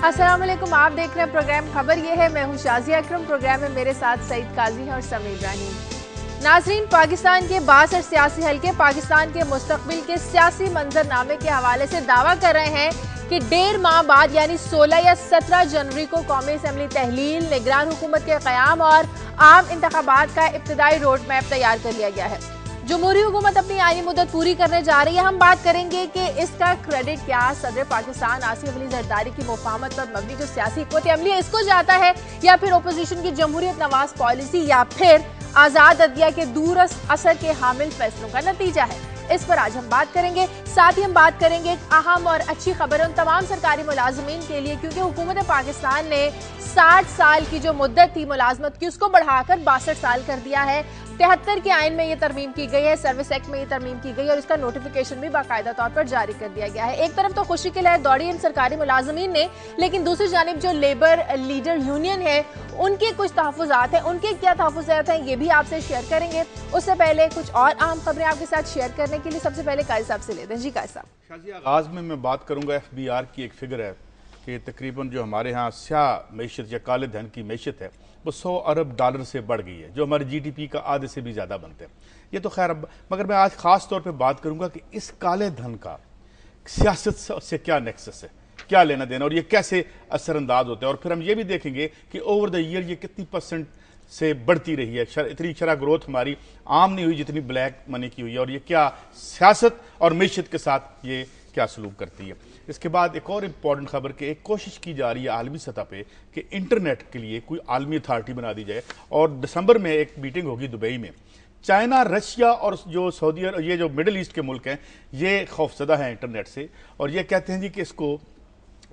अस्सलाम वालेकुम, आप देख रहे हैं प्रोग्राम खबर ये है। मैं हूँ शाजिया अकरम। प्रोग्राम में मेरे साथ सईद काजी हैं और समीर इब्राहिम। नाजरीन, पाकिस्तान के 62 सियासी हलके पाकिस्तान के मुस्तकबिल के सियासी मंजरनामे के हवाले से दावा कर रहे हैं कि 1.5 माह बाद यानी 16 या 17 जनवरी को कौमी असम्बली तहलील, निगरान हुकूमत के क़याम और आम इंतखाबात का इब्तिदाई रोड मैप तैयार कर लिया गया है। जमहूरी हुकूमत अपनी आईनी मुद्दत पूरी करने जा रही है। हम बात करेंगे कि इसका क्रेडिट क्या सदर पाकिस्तान आसिफ अली जरदारी की मुफाहमत पर मबनी जो सियासी हिकमत अमली है इसको जाता है, या फिर अपोजिशन की जमहूरियत नवाज पॉलिसी, या फिर आज़ाद अदलिया के दूर असर के हामिल फैसलों का नतीजा है। इस पर आज हम बात करेंगे। साथ ही हम बात करेंगे एक अहम और अच्छी खबर उन तमाम सरकारी मुलाजमीन के लिए, क्योंकि हुकूमत पाकिस्तान ने 60 साल की जो मुद्दत थी मुलाजमत की उसको बढ़ाकर 62 साल कर दिया है। 73 के आइन में ये तरमीम की गई है, सर्विस एक्ट में ये तरमीम की गई है और इसका नोटिफिकेशन भी बाकायदा तौर पर जारी कर दिया गया है। एक तरफ तो खुशी की लहर दौड़ी इन सरकारी मुलाजमीन ने, लेकिन दूसरी जानिब जो लेबर लीडर यूनियन है उनके कुछ तहफ़्फ़ुज़ात हैं। उनके क्या तहफ़्फ़ुज़ात हैं ये भी आपसे शेयर करेंगे। उससे पहले कुछ और अहम खबरें आपके साथ शेयर करने के लिए सबसे पहले काजी साहब से लेते हैं। जी काजी साहब। आगाज़ में मैं बात करूँगा FBR की एक फिगर है कि तकरीबन जो हमारे यहाँ स्याह मैशत या काले धन की मैशत है वो $100 अरब से बढ़ गई है, जो हमारे GDP का आधे से भी ज़्यादा बनते हैं। ये तो खैर मगर मैं आज ख़ास तौर पे बात करूँगा कि इस काले धन का सियासत से क्या नेक्सस है, क्या लेना देना और ये कैसे असरअंदाज होता है। और फिर हम ये भी देखेंगे कि ओवर द ईयर ये कितनी % से बढ़ती रही है। इतनी शरह ग्रोथ हमारी आम नहीं हुई जितनी ब्लैक मनी की हुई है, और ये क्या सियासत और मैशत के साथ ये क्या सलूक करती है। इसके बाद एक और इम्पॉर्टेंट खबर कि एक कोशिश की जा रही है आलमी सतह पे कि इंटरनेट के लिए कोई आलमी अथॉरिटी बना दी जाए, और दिसंबर में एक मीटिंग होगी दुबई में। चाइना, रशिया और जो सऊदी और ये जो मिडिल ईस्ट के मुल्क हैं ये खौफजदा हैं इंटरनेट से, और ये कहते हैं जी कि इसको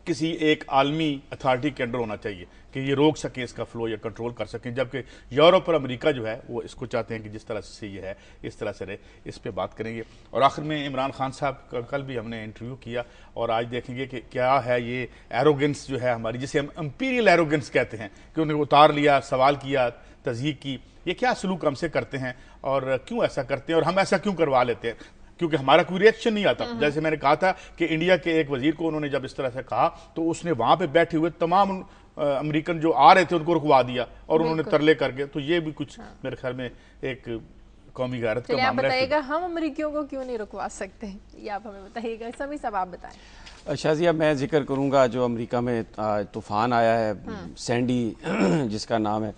किसी एक आलमी अथॉरिटी के अंडर होना चाहिए कि ये रोक सके इसका फ्लो या कंट्रोल कर सकें, जबकि यूरोप और अमेरिका जो है वो इसको चाहते हैं कि जिस तरह से ये है इस तरह से रहे। इस पे बात करेंगे। और आखिर में इमरान खान साहब का कल भी हमने इंटरव्यू किया, और आज देखेंगे कि क्या है ये एरोगेंस जो है हमारी, जिसे हम इंपीरियल एरोगेंस कहते हैं, कि उन्हें उतार लिया, सवाल किया, तज़हीक की, ये क्या सलूक हमसे करते हैं और क्यों ऐसा करते हैं और हम ऐसा क्यों करवा लेते हैं, क्योंकि हमारा कोई रिएक्शन नहीं आता। जैसे मैंने कहा था कि इंडिया के एक वजीर को उन्होंने जब इस तरह से कहा तो उसने वहां पे बैठे हुए तमाम अमेरिकन जो आ रहे थे उनको रुकवा दिया और उन्होंने तरले करके, तो ये भी कुछ मेरे ख्याल में एक कौमी गैरत का मामला है। बताइएगा हम अमेरिकियों को क्यों नहीं रुकवा सकते, ये आप हमें बताइएगा। सभी सब आप बताएं। शाजिया, मैं जिक्र करूंगा जो अमेरिका में तूफान आया है सैंडी जिसका नाम है,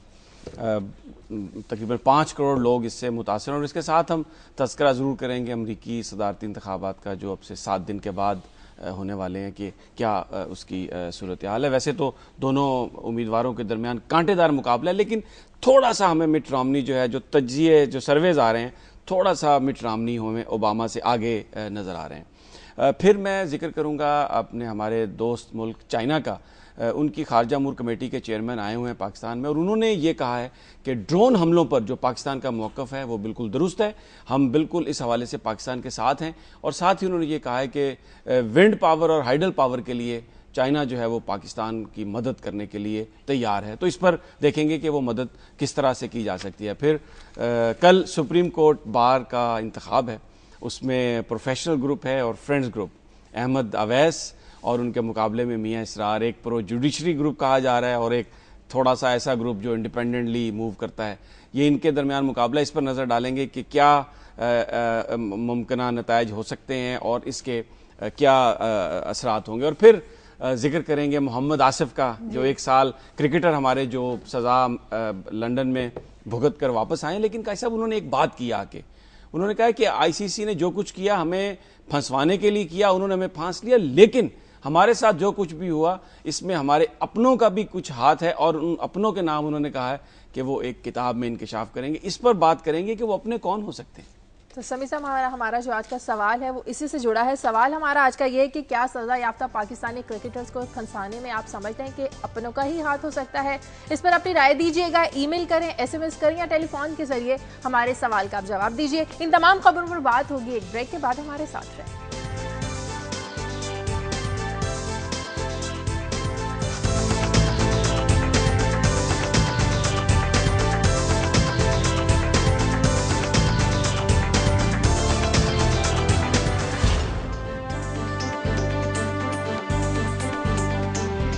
तकरीबन 5 करोड़ लोग इससे मुतासर हैं, और इसके साथ हम तज़किरा ज़रूर करेंगे अमरीकी सदारती इंतखाबात का जो अब से 7 दिन के बाद होने वाले हैं कि क्या उसकी सूरत हाल है। वैसे तो दोनों उम्मीदवारों के दरमियान कांटेदार मुकाबला है, लेकिन थोड़ा सा हमें मिट रॉमनी जो है, जो तजिए जो सर्वेज आ रहे हैं, थोड़ा सा मिट रॉमनी हमें ओबामा से आगे नज़र आ रहे हैं। फिर मैं जिक्र करूँगा अपने हमारे दोस्त मुल्क चाइना का। उनकी खारजा अमूर कमेटी के चेयरमैन आए हुए हैं पाकिस्तान में, और उन्होंने ये कहा है कि ड्रोन हमलों पर जो पाकिस्तान का मौक़िफ़ है वो बिल्कुल दुरुस्त है, हम बिल्कुल इस हवाले से पाकिस्तान के साथ हैं। और साथ ही उन्होंने ये कहा है कि विंड पावर और हाइडल पावर के लिए चाइना जो है वो पाकिस्तान की मदद करने के लिए तैयार है। तो इस पर देखेंगे कि वो मदद किस तरह से की जा सकती है। फिर कल सुप्रीम कोर्ट बार का इंतखाब है, उसमें प्रोफेशनल ग्रुप है और फ्रेंड्स ग्रुप। अहमद अवैस और उनके मुकाबले में मियां इसरार, एक प्रो जुडिशरी ग्रुप कहा जा रहा है और एक थोड़ा सा ऐसा ग्रुप जो इंडिपेंडेंटली मूव करता है, ये इनके दरमियान मुकाबला। इस पर नज़र डालेंगे कि क्या मुमकिन नताइज हो सकते हैं और इसके क्या असरात होंगे। और फिर जिक्र करेंगे मोहम्मद आसिफ का, जो 1 साल क्रिकेटर हमारे जो सज़ा लंदन में भुगत कर वापस आए, लेकिन कैसा साहब उन्होंने एक बात की आके, उन्होंने कहा कि ICC ने जो कुछ किया हमें फंसवाने के लिए किया, उन्होंने हमें फांस लिया, लेकिन हमारे साथ जो कुछ भी हुआ इसमें हमारे अपनों का भी कुछ हाथ है, और उन अपनों के नाम उन्होंने कहा है कि वो एक किताब में इंकिशाफ करेंगे। इस पर बात करेंगे कि वो अपने कौन हो सकते हैं। तो समी साहब, हमारा जो आज का सवाल है वो इसी से जुड़ा है। सवाल हमारा आज का ये है कि क्या सजा याफ्ता पाकिस्तानी क्रिकेटर्स को फंसाने में आप समझते हैं कि अपनों का ही हाथ हो सकता है? इस पर अपनी राय दीजिएगा, ईमेल करें, SMS करें या टेलीफोन के जरिए हमारे सवाल का आप जवाब दीजिए। इन तमाम खबरों पर बात होगी एक ब्रेक के बाद। हमारे साथ रहें।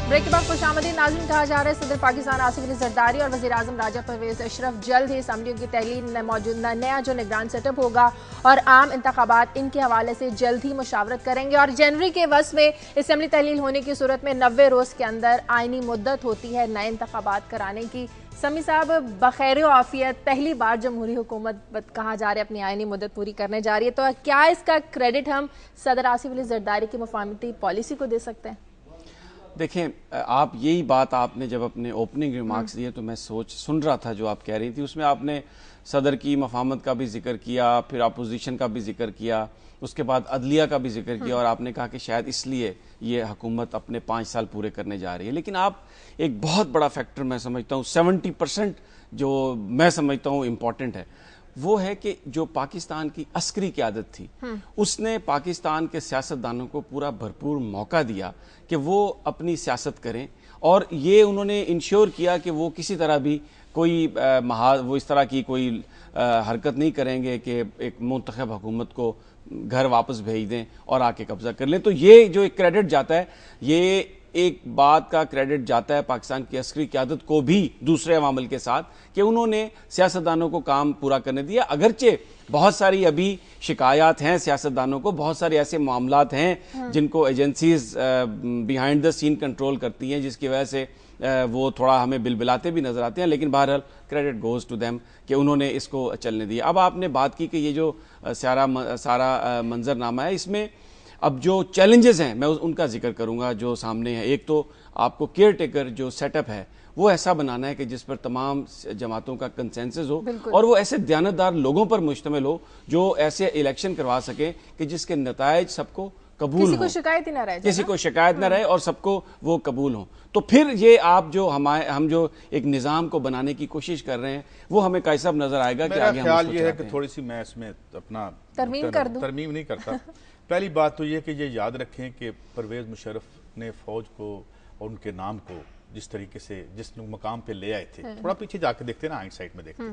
ब्रेक के बाद खुशामदीद नाज़रीन। कहा जा रहा है सदर पाकिस्तान आसिफ अली जरदारी और वज़ीर आज़म राजा परवेज़ अशरफ जल्द ही असम्बलियों की तहलील मौजूदा नया जो निगरान सेटअप होगा और आम इंतखाबात इनके हवाले से जल्द ही मुशावरत करेंगे। और जनवरी के वस में असम्बली तहलील होने की सूरत में 90 रोज़ के अंदर आइनी मुद्दत होती है नए इंतखाबात कराने की। समी साहब बखैर आफियत पहली बार जमहूरी हुकूमत कहा जा रहा है अपनी आइनी मुद्दत पूरी करने जा रही है, तो क्या इसका क्रेडिट हम सदर आसिफ अली जरदारी की मुफाहमती पॉलिसी को दे सकते हैं? देखें, आप यही बात आपने जब अपने ओपनिंग रिमार्क्स दिए तो मैं सुन रहा था जो आप कह रही थी, उसमें आपने सदर की मफाहमत का भी जिक्र किया, फिर अपोजिशन का भी जिक्र किया, उसके बाद अदलिया का भी जिक्र किया और आपने कहा कि शायद इसलिए ये हुकूमत अपने 5 साल पूरे करने जा रही है। लेकिन आप एक बहुत बड़ा फैक्टर मैं समझता हूँ 70% जो मैं समझता हूँ इम्पॉर्टेंट है, वो है कि जो पाकिस्तान की अस्करी क़यादत थी उसने पाकिस्तान के सियासतदानों को पूरा भरपूर मौका दिया कि वो अपनी सियासत करें और ये उन्होंने इंश्योर किया कि वो किसी तरह भी कोई वो इस तरह की कोई हरकत नहीं करेंगे कि एक मुंतखब हुकूमत को घर वापस भेज दें और आके कब्जा कर लें। तो ये जो एक क्रेडिट जाता है, ये एक बात का क्रेडिट जाता है पाकिस्तान की अस्करी क़यादत को भी दूसरे अवामल के साथ कि उन्होंने सियासतदानों को काम पूरा करने दिया। अगरचे बहुत सारी अभी शिकायत हैं सियासतदानों को, बहुत सारे ऐसे मामलात हैं जिनको agencies behind the scene control करती हैं, जिसकी वजह से वो थोड़ा हमें बिलबिलाते भी नजर आते हैं, लेकिन बहरहाल क्रेडिट गोज टू देम कि उन्होंने इसको चलने दिया। अब आपने बात की कि ये जो सारा मंजरनामा है, इसमें अब जो चैलेंजेस हैं मैं उनका जिक्र करूंगा जो सामने है। एक तो आपको केयर टेकर जो सेटअप है वो ऐसा बनाना है कि जिस पर तमाम जमातों का कंसेंसस हो और वो ऐसे दयानतदार लोगों पर मुश्तमिल हो जो ऐसे इलेक्शन करवा सके कि जिसके नतायज सबको कबूल किसी को शिकायत ही ना रहे, किसी को शिकायत ना रहे और सबको वो कबूल हो। तो फिर ये आप जो हम जो एक निज़ाम को बनाने की कोशिश कर रहे हैं वो हमें कैसा नजर आएगा कि आगे ख्याल ये है कि थोड़ी सी मैं इसमें अपना तरमीम नहीं करता। पहली बात तो ये कि ये याद रखें कि परवेज़ मुशर्रफ ने फौज को और उनके नाम को जिस तरीके से जिस मकाम पे ले आए थे, थोड़ा पीछे जाके देखते ना, हाइंडसाइट में देखते,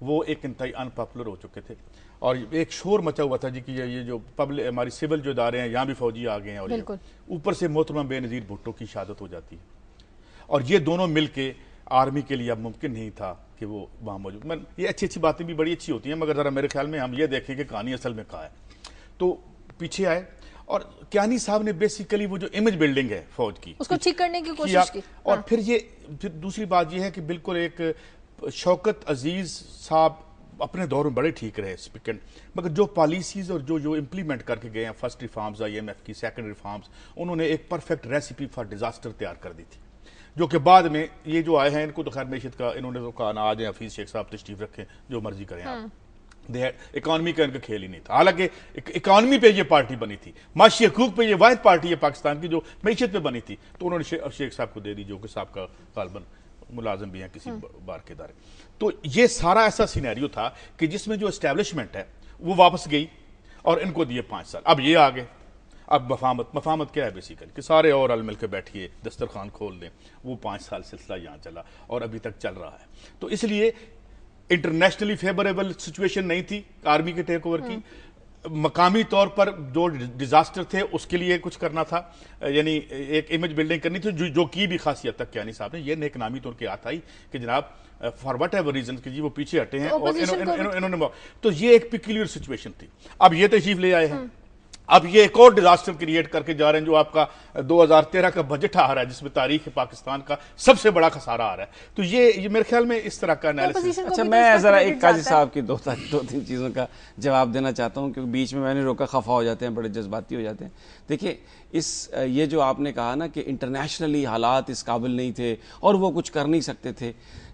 वो एक इंतहाई अनपॉपुलर हो चुके थे और एक शोर मचा हुआ था जी कि ये जो पब्लिक हमारी सिविल जो इदारे हैं यहाँ भी फौजी आ गए हैं और ऊपर से मोहतरमा बेनज़ीर भुट्टो की शहादत हो जाती है और ये दोनों मिल के आर्मी के लिए अब मुमकिन नहीं था कि वो वहाँ मौजूद। ये अच्छी बातें भी बड़ी अच्छी होती हैं, मगर ज़रा मेरे ख्याल में हम ये देखें कि कहानी असल में कहाँ है। तो पीछे आए और कियानी साहब ने बेसिकली वो जो इमेज बिल्डिंग है फौज की उसको ठीक करने की कोशिश की और फिर दूसरी बात ये है कि बिल्कुल एक शौकत अजीज साहब अपने दौर में बड़े ठीक रहे स्पीकर, मगर जो पॉलिसीज और जो इम्प्लीमेंट करके गए हैं, फर्स्ट रिफॉर्म्स IMF की, सेकंड रिफॉर्म्स, उन्होंने एक परफेक्ट रेसिपी फॉर डिजास्टर तैयार कर दी थी, जो कि बाद में ये जो आए हैं इनको तो खैर मैशियत का इन्होंने तो कहा ना, आज हफीज शेख साहब तशरीफ रखें जो मर्जी करें आप, इकॉनमी का इनका खेल ही नहीं था। हालांकि इकॉनमी पे ये पार्टी बनी थी, माशी हकूक पे ये वाहिद पार्टी है पाकिस्तान की जो मैशियत पे बनी थी, तो उन्होंने शेख साहब को दे दी जो कि साहब का गालबन मुलाजिम भी हैं किसी बार के इदारे। तो ये सारा ऐसा सिनेरियो था कि जिसमें जो एस्टेब्लिशमेंट है वो वापस गई और इनको दिए 5 साल। अब ये आ गए, अब मफाहमत क्या है बेसिकली कि सारे और अल मिल के बैठिए, दस्तरखान खोल दें। वो 5 साल सिलसिला यहाँ चला और अभी तक चल रहा है। तो इसलिए इंटरनेशनली फेवरेबल सिचुएशन नहीं थी आर्मी के टेक ओवर की, मकामी तौर पर जो डिजास्टर थे उसके लिए कुछ करना था, यानी एक इमेज बिल्डिंग करनी थी जो की भी खासी हद तक कियानी साहब ने ये नेकनामी तो उनके आता ही कि जनाब फॉर वट एवर रीजन कि जी वो पीछे हटे हैं और इन्होंने, तो ये एक पिक्यूलियर सिचुएशन थी। अब ये तशरीफ ले आए हैं, अब ये एक और डिजास्टर क्रिएट करके जा रहे हैं जो आपका 2013 का बजट आ रहा है जिसमें तारीख पाकिस्तान का सबसे बड़ा खसारा आ रहा है। तो ये मेरे ख्याल में इस तरह का एनालिसिस। अच्छा, मैं जरा एक काजी साहब की दो तीन चीज़ों का जवाब देना चाहता हूँ क्योंकि बीच में मैंने रोका, खफा हो जाते हैं, बड़े जज्बाती हो जाते हैं। देखिए ये जो आपने कहा ना कि इंटरनेशनली हालात इस काबिल नहीं थे और वो कुछ कर नहीं सकते थे,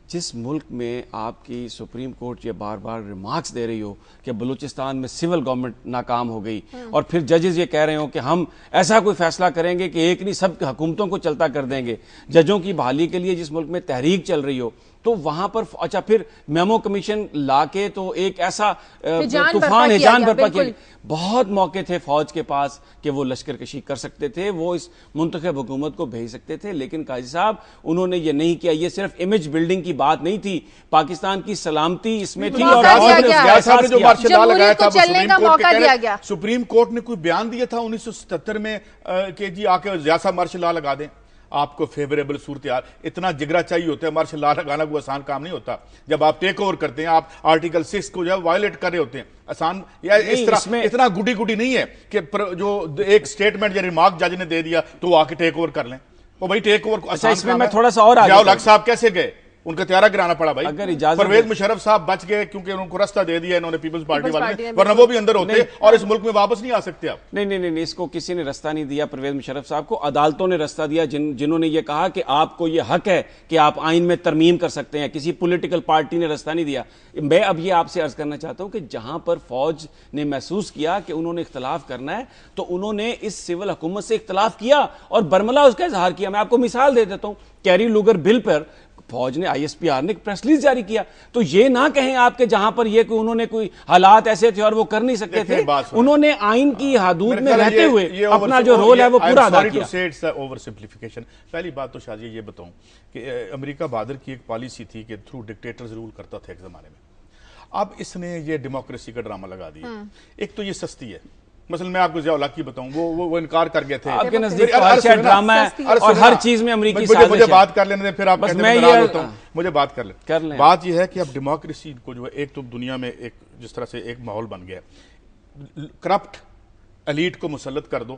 जिस मुल्क में आपकी सुप्रीम कोर्ट ये बार बार रिमार्क्स दे रही हो कि बलूचिस्तान में सिविल गवर्नमेंट नाकाम हो गई और फिर जजेस ये कह रहे हो कि हम ऐसा कोई फैसला करेंगे कि एक नहीं सब हुकूमतों को चलता कर देंगे, जजों की बहाली के लिए जिस मुल्क में तहरीक चल रही हो, तो वहां पर अच्छा फिर मेमो कमीशन लाके तो एक ऐसा तूफान हिजान बर्पा किया। बहुत मौके थे फौज के पास कि वो लश्कर कशी कर सकते थे, वो इस मुंतखब हुकूमत को भेज सकते थे, लेकिन काजी साहब उन्होंने ये नहीं किया। ये सिर्फ इमेज बिल्डिंग की बात नहीं थी, पाकिस्तान की सलामती इसमें थी और जो मार्शल लॉ लगाया था सुप्रीम कोर्ट ने कोई बयान दिया था 1977 में कि जी आके जैसा मार्शल लॉ लगा दें। آپ کو فیوریبل صورتحال اتنا جگرا چاہیے ہوتا ہے. مارشل لا لگانا کوئی آسان کام نہیں ہوتا. جب آپ ٹیک اوور کرتے ہیں, آپ آرٹیکل 6 کو جو ہے وائلیٹ کر رہے ہوتے ہیں. آسان یا اس طرح اتنا گڈی گڈی نہیں ہے کہ جو ایک سٹیٹمنٹ یا ریمارک جج نے دے دیا تو وہ آ کے ٹیک اوور کر لیں. وہ بھائی ٹیک اوور کو اس میں میں تھوڑا سا اور آگے ضیاء الحق صاحب کیسے گئے, ان کا تیارہ گرانا پڑا بھائی. اگر اجازت پرویز مشرف صاحب بچ گئے کیونکہ ان کو راستہ دے دیا انہوں نے پیپلز پارٹی والے نے, ورنہ وہ بھی اندر ہوتے اور اس ملک میں واپس نہیں آ سکتے. آپ نہیں, اس کو کسی نے راستہ نہیں دیا. پرویز مشرف صاحب کو عدالتوں نے راستہ دیا, جنہوں نے یہ کہا کہ آپ کو یہ حق ہے کہ آپ آئین میں ترمیم کر سکتے ہیں. کسی پولیٹیکل پارٹی نے راستہ نہیں دیا. میں اب یہ آپ سے عرض کرنا چاہتا ہوں کہ جہاں پر فوج نے محسوس کیا کہ انہوں نے اختلاف کرنا ہے تو انہوں نے اس سول حکومت سے اختلاف کیا اور برملا اس کا اظہار کیا. میں آپ کو مثال دے دیتا ہوں, کیری لوگر بل پر فوج نے ISPR نے پریس ریلیز جاری کیا. تو یہ نہ کہیں آپ کہ جہاں پر یہ کوئی انہوں نے کوئی حالات ایسے تھے اور وہ کر نہیں سکتے تھے, انہوں نے آئین کی حدود میں رہتے ہوئے اپنا جو رول ہے وہ پورا ادا کیا. Over simplification. پہلی بات تو شاذیہ یہ بتاؤں کہ امریکہ بہادر کی ایک پالیسی تھی کہ تھرو ڈکٹیٹرز رول کرتا تھا ایک زمانے میں. اب اس نے یہ ڈیموکریسی کا ڈرامہ لگا دیا. ایک تو یہ سستی ہے, مثلا میں آپ کو ضیاء الحق کی بتاؤں, وہ انکار کر گئے تھے. آپ کے نزدیک ہر ڈرامہ ہے اور ہر چیز میں امریکی سازش ہے. مجھے بات کر لینے دیں, پھر آپ کہتے ہیں میں ناراض ہوتا ہوں. مجھے بات کر لیں. بات یہ ہے کہ اب ڈیموکریسی کو جو ہے ایک تو دنیا میں ایک جس طرح سے ایک ماحول بن گیا ہے, کرپٹ ایلیٹ کو مسلط کر دو.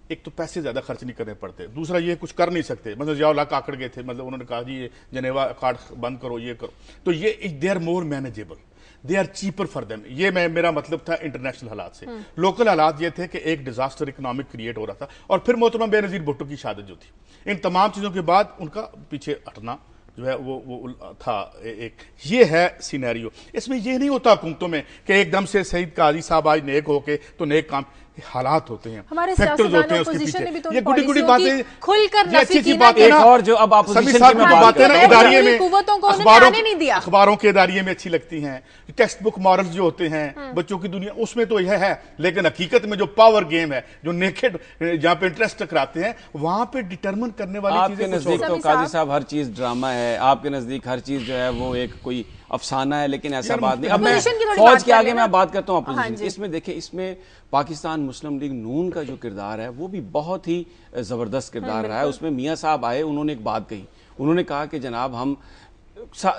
ایک تو پیسے زیادہ خرچ نہیں کرنے پڑتے, دوسرا یہ کچھ کر نہیں سکتے. مطلب ضیاء الحق آکڑ گئے تھے, مطلب انہوں نے کہا جی یہ جنیوا اکارڈ بند کرو, یہ کرو, تو یہ they are more manageable, they are cheaper for them. یہ میرا مطلب تھا انٹرنیشنل حالات سے. لوکل حالات یہ تھے کہ ایک ڈیزاسٹر اکنامک کریٹ ہو رہا تھا, اور پھر محترمہ بے نظیر بھٹو کی شہادت جو تھی, ان تمام چیزوں کے بعد ان کا پیچھے ہٹنا جو ہے وہ تھا ایک. یہ ہے سینیریو. اس میں یہ نہیں ہوتا حکومتوں میں کہ ایک دم سے سعید قاضی صاحب آج نیک ہو کے تو نیک کام, حالات ہوتے ہیں, ہمارے فیکٹرز ہوتے ہیں اس کے پیچھے. یہ گڈی گڈی باتیں کھل کر نفی کی باتیں نا, اور جو اب اپوزیشن کی باتیں نا اداریے میں اخباروں اخباروں کے اداریے میں اچھی لگتی ہیں. ٹیکسٹ بک مارلز جو ہوتے ہیں بچوں کی دنیا اس میں تو یہ ہے, لیکن حقیقت میں جو پاور گیم ہے, جو نیکڈ جہاں پہ انٹرسٹ ٹکراتے ہیں, وہاں پہ ڈٹرمن کرنے والی چیزیں. آپ کے نزدیک تو قاضی صاحب ہر چیز ڈرامہ ہے, آپ کے نزدیک ہر چیز جو ہے وہ ایک کوئی افسانہ ہے, لیکن ایسا بات نہیں. اب میں فوج کے آگے میں بات کرتا ہوں اپوزیشن. اس میں دیکھیں, اس میں پاکستان مسلم لیگ نون کا جو کردار ہے وہ بھی بہت ہی زبردست کردار رہا ہے. اس میں میاں صاحب آئے, انہوں نے ایک بات کہی, انہوں نے کہا کہ جناب ہم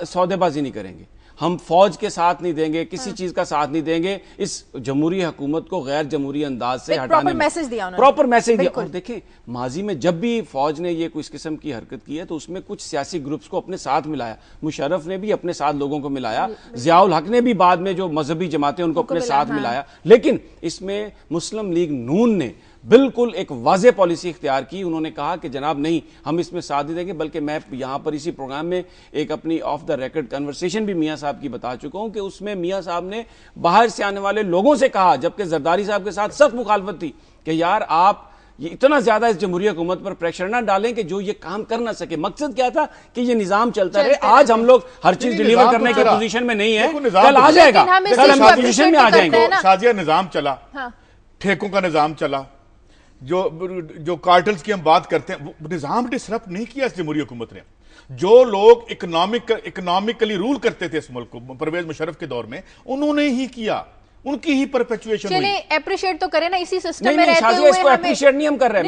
سودے بازی نہیں کریں گے, ہم فوج کے ساتھ نہیں دیں گے, کسی چیز کا ساتھ نہیں دیں گے, اس جمہوری حکومت کو غیر جمہوری انداز سے ہٹانے میں پراپر میسج دیا. اور دیکھیں ماضی میں جب بھی فوج نے یہ کوئی اس قسم کی حرکت کی ہے تو اس میں کچھ سیاسی گروپس کو اپنے ساتھ ملایا. مشرف نے بھی اپنے ساتھ لوگوں کو ملایا, ضیاء الحق نے بھی بعد میں جو مذہبی جماعتیں ان کو اپنے ساتھ ملایا, لیکن اس میں مسلم لیگ نون نے بالکل ایک واضح پالیسی اختیار کی. انہوں نے کہا کہ جناب نہیں, ہم اس میں ساتھ نہیں دیں گے, بلکہ میں یہاں پر اسی پروگرام میں ایک اپنی آف دا ریکارڈ کنورسیشن بھی میاں صاحب کی بتا چکا ہوں کہ اس میں میاں صاحب نے باہر سے آنے والے لوگوں سے کہا, جبکہ زرداری صاحب کے ساتھ سخت مخالفت تھی, کہ یار آپ یہ اتنا زیادہ اس جمہوری حکومت پر پریشر نہ ڈالیں کہ جو یہ کام کر نہ سکے. مقصد کیا تھا کہ یہ نظام چلتا رہے. آج ہم لوگ ہر چیز ڈیلیور کرنے کی پوزیشن میں نہیں ہے, کل آ جائے گا, کل ہم پوزیشن میں آ جائیں گے. شاذیہ نظام چلا, ٹھیکوں کا نظام چلا, جو کارٹلز کی ہم بات کرتے ہیں, وہ نظام ڈسرپٹ نہیں کیا اس جمہوری حکومت نے. جو لوگ اکنامکلی رول کرتے تھے اس ملک کو پرویز مشرف کے دور میں, انہوں نے ہی کیا, ان کی ہی پرپیچویشن ہوئی. چلیں اپریشیٹ تو کریں نا, اسی سسٹم میں رہتے ہوئے. اس کو اپریشیٹ نہیں ہم کر رہے,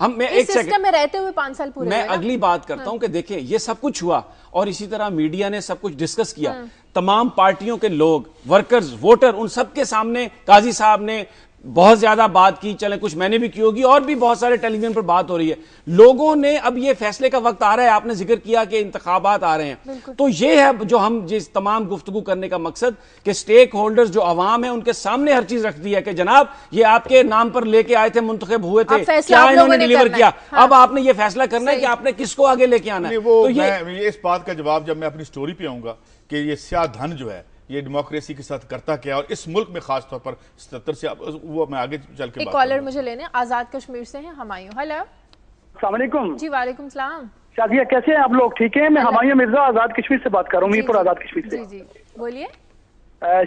میں ایک سسٹم میں رہتے ہوئے 5 سال پورے. میں اگلی بات کرتا ہوں کہ دیکھیں یہ سب کچھ ہوا, اور اسی طرح میڈیا نے سب کچھ ڈسکس کیا, تمام پارٹیوں کے لوگ, ورکرز, ووٹر, ان سب کے سامنے قاضی صاحب نے بہت زیادہ بات کی. چلیں کچھ میں نے بھی کی ہوگی, اور بھی بہت سارے ٹیلی ویژن پر بات ہو رہی ہے. لوگوں نے اب یہ فیصلے کا وقت آ رہا ہے, آپ نے ذکر کیا کہ انتخابات آ رہے ہیں, تو یہ ہے جو ہم جس تمام گفتگو کرنے کا مقصد, کہ سٹیک ہولڈرز جو عوام ہیں ان کے سامنے ہر چیز رکھ دی ہے کہ جناب یہ آپ کے نام پر لے کے آئے تھے, منتخب ہوئے تھے, کیا انہوں نے ڈیلیور کیا, اب آپ نے یہ فیصلہ کرنا ہے کہ آپ نے کس کو آگے لے کے آنا ہے. تو یہ اس بات کا جواب جب میں اپنی سٹوری پہ آؤں گا کہ یہ سیاہ دھن جو ہے یہ ڈیموکریسی کے ساتھ کرتا کیا, اور اس ملک میں خاص طور پر 77 سے وہ میں آگے چل کے ایک کالر مجھے لینے, آزاد کشمیر سے ہیں ہمایوں. ہیلو, السلام علیکم. جی وعلیکم السلام. شاذیہ کیسے ہیں آپ لوگ؟ ٹھیک ہیں. میں ہمایوں مرزا آزاد کشمیر سے بات کر رہا ہوں, میرپور آزاد کشمیر سے. جی بولیے.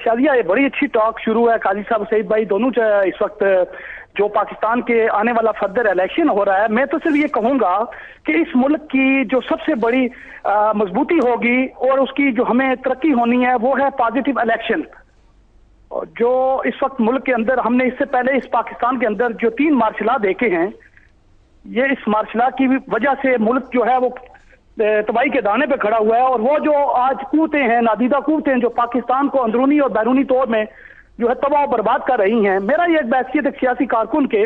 شاذیہ یہ بڑی اچھی ٹاک شروع ہے, قاضی صاحب سعید بھائی دونوں اس وقت جو پاکستان کے آنے والا فردر الیکشن ہو رہا ہے, میں تو صرف یہ کہوں گا کہ اس ملک کی جو سب سے بڑی مضبوطی ہوگی اور اس کی جو ہمیں ترقی ہونی ہے وہ ہے پازیٹیو الیکشن. جو اس وقت ملک کے اندر ہم نے اس سے پہلے اس پاکستان کے اندر جو 3 مارشل لا دیکھے ہیں, ये इस मार्शल आर्ट की वजह से मुल्क जो है वो तबाही के दाने पे खड़ा हुआ है। और वो जो आज कुव्वतें हैं, नादीदा कुव्वतें जो पाकिस्तान को अंदरूनी और बैरूनी तौर में जो है तबाह बर्बाद कर रही हैं, मेरा ये एक बैसियत एक सियासी कारकुन के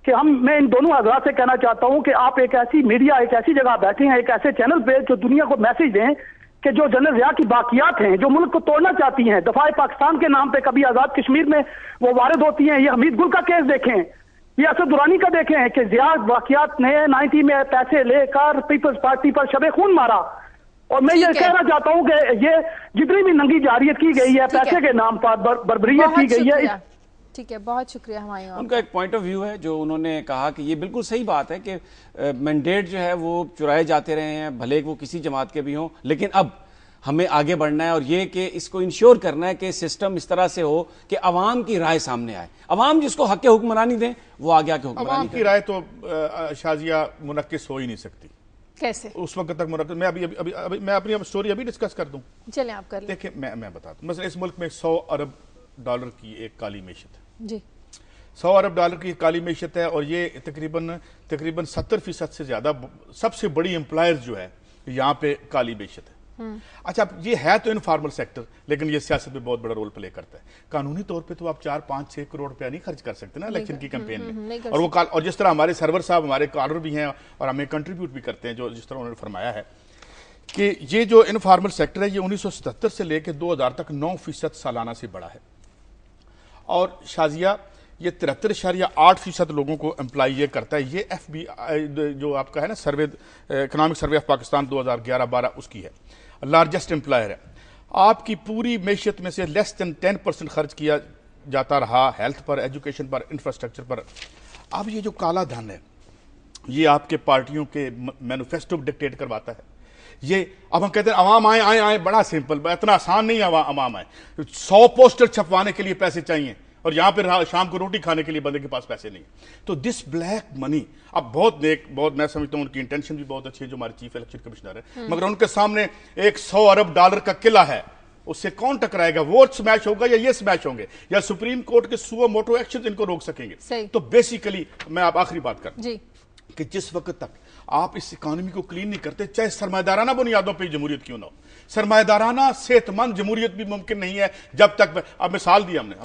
कि मैं इन दोनों हजरात से कहना चाहता हूं कि आप एक ऐसी मीडिया, एक ऐसी जगह बैठे हैं, एक ऐसे चैनल पे जो दुनिया को मैसेज दें कि जो जनरल ज़िया की बाकियात हैं, जो मुल्क को तोड़ना चाहती हैं, दफाए पाकिस्तान के नाम पे कभी आज़ाद कश्मीर में वो वारिद होती हैं। ये हमीद गुल का केस देखें, ये असद दुरानी का देखें कि ज़िया बाकियात ने 90 में पैसे लेकर पीपल्स पार्टी पर शबे खून मारा। और मैं ये कहना चाहता हूँ कि ये जितनी भी नंगी जारियत की गई है, पैसे के नाम पर बर्बरियत की गई है। ठीक है, बहुत शुक्रिया हमायूं। उनका एक पॉइंट ऑफ व्यू है जो उन्होंने कहा कि ये बिल्कुल सही बात है कि मैंडेट जो है वो चुराए जाते रहे हैं, भले वो किसी जमात के भी हों, लेकिन अब हमें आगे बढ़ना है और ये कि इसको इंश्योर करना है कि सिस्टम इस तरह से हो कि अवाम की राय सामने आए। अवाम जिसको हक के हुक्मरानी दें वो आगे आके हुक्मरानी अवाम की राय तो शाजिया मुनक्किस हो ही नहीं सकती। कैसे? उस वक्त तक मुनक्किस, मैं अपनी स्टोरी अभी डिस्कस कर दूं। चलें आप कर लें। देखिए मैं बताता हूं, मतलब इस मुल्क में 100 अरब डॉलर की एक काली मैशत है जी, 100 अरब डॉलर की काली मैशत है, और ये तकरीबन 70% से ज्यादा सबसे बड़ी एम्प्लॉयर जो है यहाँ पे काली मैशत है। अच्छा, ये है तो इनफॉर्मल सेक्टर, लेकिन ये सियासत में बहुत बड़ा रोल प्ले करता है। कानूनी तौर पे तो आप 4, 5, 6 करोड़ रुपया नहीं खर्च कर सकते ना इलेक्शन की कैंपेन में। और जिस तरह हमारे सर्वर साहब हमारे कॉलर भी हैं और हमें कंट्रीब्यूट भी करते हैं, जो जिस तरह उन्होंने फरमाया है कि ये जो इनफॉर्मल सेक्टर है ये 1977 से लेकर 2000 तक 9% सालाना से बढ़ा है। और शाजिया ये 73.8% लोगों को एम्प्लॉय ये करता है। ये FBI जो आपका है ना सर्वे, इकोनॉमिक सर्वे ऑफ पाकिस्तान 2011-12 उसकी है, लार्जेस्ट एम्प्लॉयर है। आपकी पूरी मैशत में से लेस देन 10% खर्च किया जाता रहा हेल्थ पर, एजुकेशन पर, इंफ्रास्ट्रक्चर पर। अब ये जो काला धन है ये आपके पार्टियों के मैनिफेस्टो डिक्टेट करवाता है। ये अब हम कहते हैं अवाम आए आए आए, बड़ा सिंपल, इतना आसान नहीं है अवाम आए। 100 पोस्टर छपवाने के लिए पैसे चाहिए और यहां पर शाम को रोटी खाने के लिए बंदे के पास पैसे नहीं। तो दिस ब्लैक मनी अब बहुत मैं समझता हूं उनकी इंटेंशन भी बहुत अच्छी है जो हमारे चीफ इलेक्शन कमिश्नर है, मगर उनके सामने एक 100 अरब डॉलर का किला है, उससे कौन टकराएगा? वोट स्मैश होगा या ये स्मैश होंगे या सुप्रीम कोर्ट के सुओ मोटो एक्शन इनको रोक सकेंगे? तो बेसिकली मैं आप आखिरी बात कर कि जिस वक्त तक आप इस इकोनॉमी को क्लीन नहीं करते, चाहे सरमायादाराना बुनियादों पर जमहूरियत क्यों ना हो, सरमायादाराना सेहतमंद जमहूरियत भी मुमकिन नहीं है जब तक। अब मिसाल दी हमने,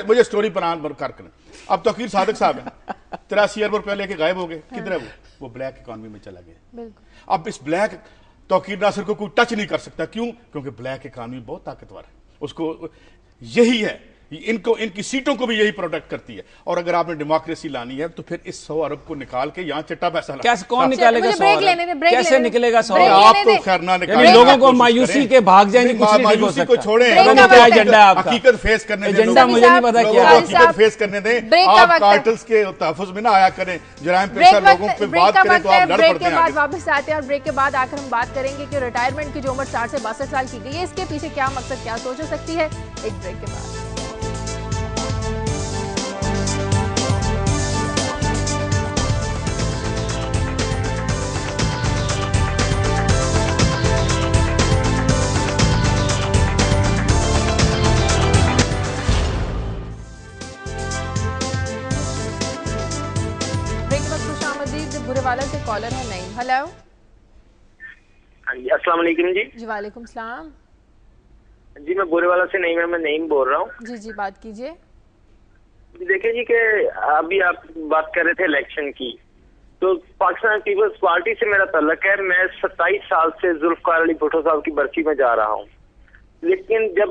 मुझे स्टोरी बरकरार करें। अब तौकीर सादिक साहब है 83 अरब रुपया लेके गायब हो गए, किधर है वो ब्लैक इकोनॉमी में चला गया। अब इस ब्लैक तौकीर नासिर को कोई टच नहीं कर सकता, क्यों? क्योंकि ब्लैक इकोनॉमी बहुत ताकतवर है, उसको यही है, इनकी सीटों को भी यही प्रोटेक्ट करती है। और अगर आपने डेमोक्रेसी लानी है तो फिर इस 100 अरब को निकाल के यहाँ चिट्टा पैसा कैसे कौन निकालेगा? कैसे निकलेगा 100 अरब? आप तो खैर ना निकालें, लोगों को मायूसी के भाग जाएंगे, मायूसी को छोड़ें, हकीकत फेस करने दें, एजेंडा मुझे नहीं पता क्या है, हकीकत फेस करने दें। आप कार्टल्स के तहफ़्फ़ुज़ में ना आया करें, जराइम पेशा लोगों पे बात करें तो आप लड़ पड़ते हैं। बाद वापस आते हैं और ब्रेक के बाद आकर हम बात करेंगे कि रिटायरमेंट की जो उम्र 60 से 62 साल की गई है, इसके पीछे क्या मकसद, क्या सोच हो सकती है। एक ब्रेक के बाद बुरेवाला से कॉलर है नईम। हेलो अस्सलाम वालेकुम जी। जी वालेकुम सलाम जी, मैं बुरेवाला से नईम है, मैं नईम बोल रहा हूँ। जी बात कीजिए। देखिए जी कि अभी आप बात कर रहे थे इलेक्शन की, तो पाकिस्तान पीपल्स पार्टी से मेरा तल्लक है। मैं 27 साल से जुल्फकार अली भुट्टो साहब की बरसी में जा रहा हूँ, लेकिन जब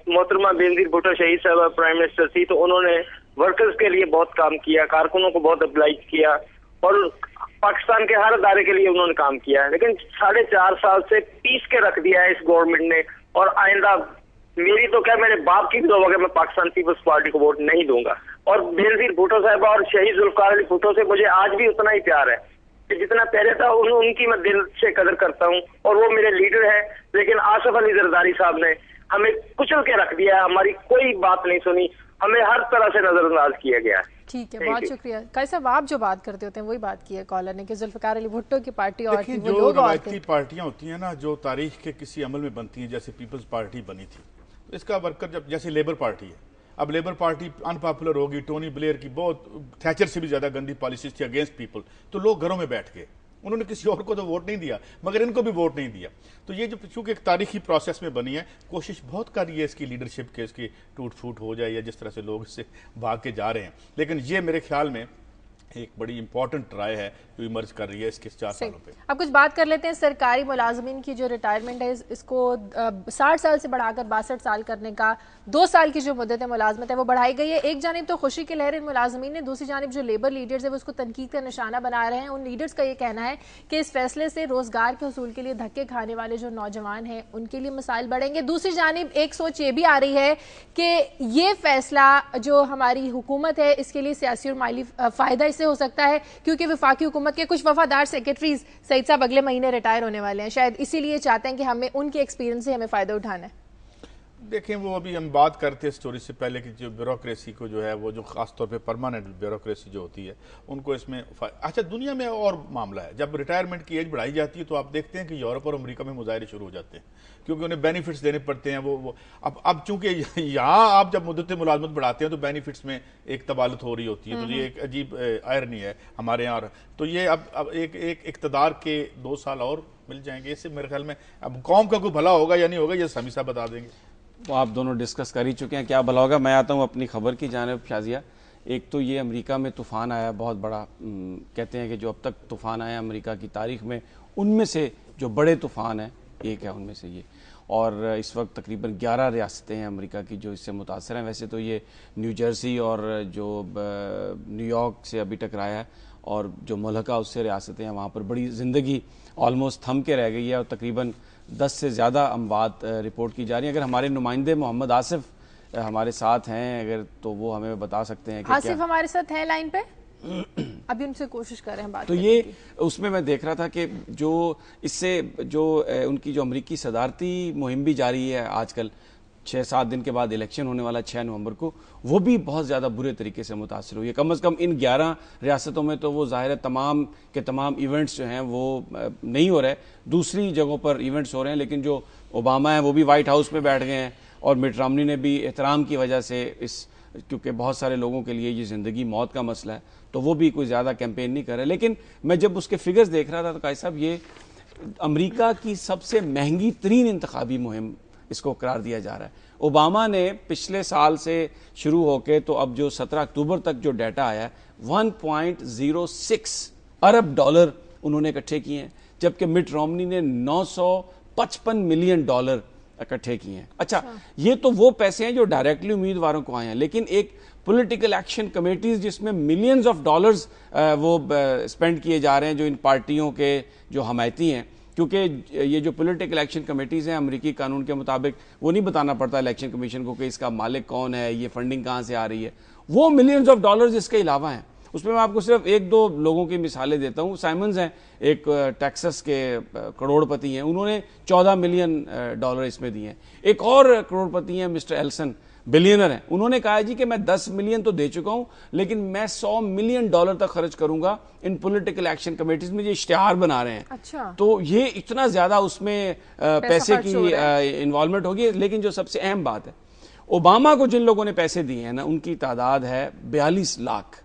मोहतरमा बेनजीर भुट्टो शहीद साहब प्राइम मिनिस्टर थी तो उन्होंने वर्कर्स के लिए बहुत काम किया, कारकुनों को बहुत अप्लाई किया और पाकिस्तान के हर अदारे के लिए उन्होंने काम किया है। लेकिन 4.5 साल से पीस के रख दिया है इस गवर्नमेंट ने, और आइंदा मेरी तो क्या, मेरे बाप की भी दुआ है, मैं पाकिस्तान पीपल्स पार्टी को वोट नहीं दूंगा। और बेनजीर भुट्टो साहब और शहीद जुल्फकार अली भुट्टो से मुझे आज भी उतना ही प्यार है कि जितना पहले था। उनकी मैं दिल से कदर करता हूँ और वो मेरे लीडर है। लेकिन आसिफ अली जरदारी साहब ने हमें कुचल के रख दिया, हमारी कोई बात नहीं सुनी, हमें हर तरह से नजरअंदाज किया गया। ठीक है, बहुत शुक्रिया। कई साहब आप जो बात करते होते हैं वही बात की है कॉलर ने कि जुल्फकार अली भुट्टो की पार्टी और जो रवायती पार्टियां होती हैं ना, जो तारीख के किसी अमल में बनती हैं, जैसे पीपल्स पार्टी बनी थी, तो इसका वर्कर जब जैसे लेबर पार्टी है, अब लेबर पार्टी अनपॉपुलर होगी, टोनी ब्लेयर की बहुत थैचर से भी ज़्यादा गंदी पॉलिसीज थी अगेंस्ट पीपल, तो लोग घरों में बैठ गए, उन्होंने किसी और को तो वोट नहीं दिया, मगर इनको भी वोट नहीं दिया। तो ये जो चूंकि एक तारीखी प्रोसेस में बनी है, कोशिश बहुत कर रही है इसकी लीडरशिप के इसकी टूट फूट हो जाए या जिस तरह से लोग इससे भाग के जा रहे हैं, लेकिन ये मेरे ख्याल में एक बड़ी इंपॉर्टेंट राय है जो इमर्ज कर रही है इसके 4 सालों पे। अब कुछ बात कर लेते हैं सरकारी मुलाजमीन की जो रिटायरमेंट है, इसको 60 साल से बढ़ाकर 62 साल करने का 2 साल की जो मुद्दत मुलाजमत है वो बढ़ाई गई है। एक जानिब तो खुशी की लहर इन मुलाजमीन ने, दूसरी जानिब जो लेबर लीडर्स है वो उसको तनकीद का निशाना बना रहे हैं। उन लीडर्स का ये कहना है कि इस फैसले से रोजगार के हसूल के लिए धक्के खाने वाले जो नौजवान हैं उनके लिए मसाइल बढ़ेंगे। दूसरी जानिब एक सोच ये भी आ रही है कि ये फैसला जो हमारी हुकूमत है इसके लिए सियासी और माली फायदा इससे हो सकता है, क्योंकि वफाकी हुकूमत के कुछ वफादार सेक्रेटरीज सईद साहब अगले महीने रिटायर होने वाले हैं, शायद इसीलिए चाहते हैं कि हमें उनके एक्सपीरियंस से हमें फायदा उठाना है। देखें, वो अभी हम बात करते हैं स्टोरी से पहले कि जो ब्यूरोक्रेसी को जो है वो जो खास तौर पे परमानेंट ब्यूरोक्रेसी जो होती है उनको इसमें अच्छा दुनिया में और मामला है, जब रिटायरमेंट की एज बढ़ाई जाती है तो आप देखते हैं कि यूरोप और अमेरिका में मुजाहरे शुरू हो जाते हैं क्योंकि उन्हें बेनिफिट्स देने पड़ते हैं। वो अब चूंकि यहाँ आप जब मुद्दत मुलाजमत बढ़ाते हैं तो बेनिफिट्स में एक तबालत हो रही होती है, तो ये एक अजीब आयरनी है हमारे यहाँ। तो ये अब एक इक़्तिदार के 2 साल और मिल जाएंगे, इससे मेरे ख्याल में अब कौम का कोई भला होगा या नहीं होगा ये समी साहब बता देंगे। वो आप दोनों डिस्कस कर ही चुके हैं, क्या भला होगा। मैं आता हूँ अपनी खबर की जानिब शाजिया। एक तो ये अमेरिका में तूफ़ान आया बहुत बड़ा, कहते हैं कि जो अब तक तूफ़ान आया अमेरिका की तारीख में उनमें से जो बड़े तूफ़ान है एक है उनमें से ये, और इस वक्त तकरीबन 11 रियासतें हैं अमेरिका की जो इससे मुतासर हैं। वैसे तो ये न्यू जर्सी और जो न्यूयॉर्क से अभी टकराया है और जो मुल्का उससे रियासतें हैं वहाँ पर बड़ी ज़िंदगी ऑलमोस्ट थम के रह गई है और तकरीबन 10 से ज़्यादा अमवात रिपोर्ट की जा रही हैं। अगर हमारे नुमाइंदे मोहम्मद आसिफ हमारे साथ हैं अगर तो वो हमें बता सकते हैं कि आसिफ हमारे साथ हैं लाइन पे, अभी उनसे कोशिश कर रहे हैं बात। तो ये उसमें मैं देख रहा था कि जो इससे जो उनकी जो अमरीकी सदारती मुहिम भी जारी है आजकल, 6-7 दिन के बाद इलेक्शन होने वाला 6 नवंबर को, वो भी बहुत ज़्यादा बुरे तरीके से मुतासर हुई है। कम से कम इन 11 रियासतों में तो वो ज़ाहिर है तमाम के तमाम इवेंट्स जो हैं वो नहीं हो रहे, दूसरी जगहों पर इवेंट्स हो रहे हैं, लेकिन जो ओबामा हैं वो भी वाइट हाउस में बैठ गए हैं और मिट रोमनी ने भी एहतराम की वजह से इस, क्योंकि बहुत सारे लोगों के लिए ये ज़िंदगी मौत का मसला है, तो वो भी कोई ज़्यादा कैंपेन नहीं कर रहे। लेकिन मैं जब उसके फिगर्स देख रहा था तो कायद साहब ये अमेरिका की सबसे महंगी तरीन इंतखाबी मुहिम इसको करार दिया जा रहा है। ओबामा ने पिछले साल से शुरू होकर तो अब जो 17 अक्टूबर तक जो डाटा आया है 1.06 अरब डॉलर उन्होंने इकट्ठे किए हैं, जबकि मिट रोमनी ने 955 मिलियन डॉलर इकट्ठे किए हैं। अच्छा, ये तो वो पैसे हैं जो डायरेक्टली उम्मीदवारों को आए हैं, लेकिन एक पॉलिटिकल एक्शन कमेटीज जिसमें मिलियंस ऑफ डॉलर्स वो स्पेंड किए जा रहे हैं जो इन पार्टियों के जो हमायती हैं, क्योंकि ये जो पॉलिटिकल एक्शन कमेटीज़ हैं अमेरिकी कानून के मुताबिक वो नहीं बताना पड़ता इलेक्शन कमीशन को कि इसका मालिक कौन है, ये फंडिंग कहाँ से आ रही है, वो मिलियंस ऑफ डॉलर्स इसके अलावा हैं। उसमें मैं आपको सिर्फ 1-2 लोगों की मिसालें देता हूँ। साइमंस हैं, एक टेक्सास के करोड़पति हैं, उन्होंने 14 मिलियन डॉलर इसमें दिए हैं। एक और करोड़पति हैं मिस्टर एल्सन, बिलियनर हैं, उन्होंने कहा जी कि मैं 10 मिलियन तो दे चुका हूं लेकिन मैं 100 मिलियन डॉलर तक खर्च करूंगा इन पॉलिटिकल एक्शन कमेटीज में, ये इश्तिहार बना रहे हैं। अच्छा। तो ये इतना ज्यादा उसमें पैसे की इन्वॉल्वमेंट होगी। लेकिन जो सबसे अहम बात है, ओबामा को जिन लोगों ने पैसे दिए हैं ना उनकी तादाद है 42 लाख,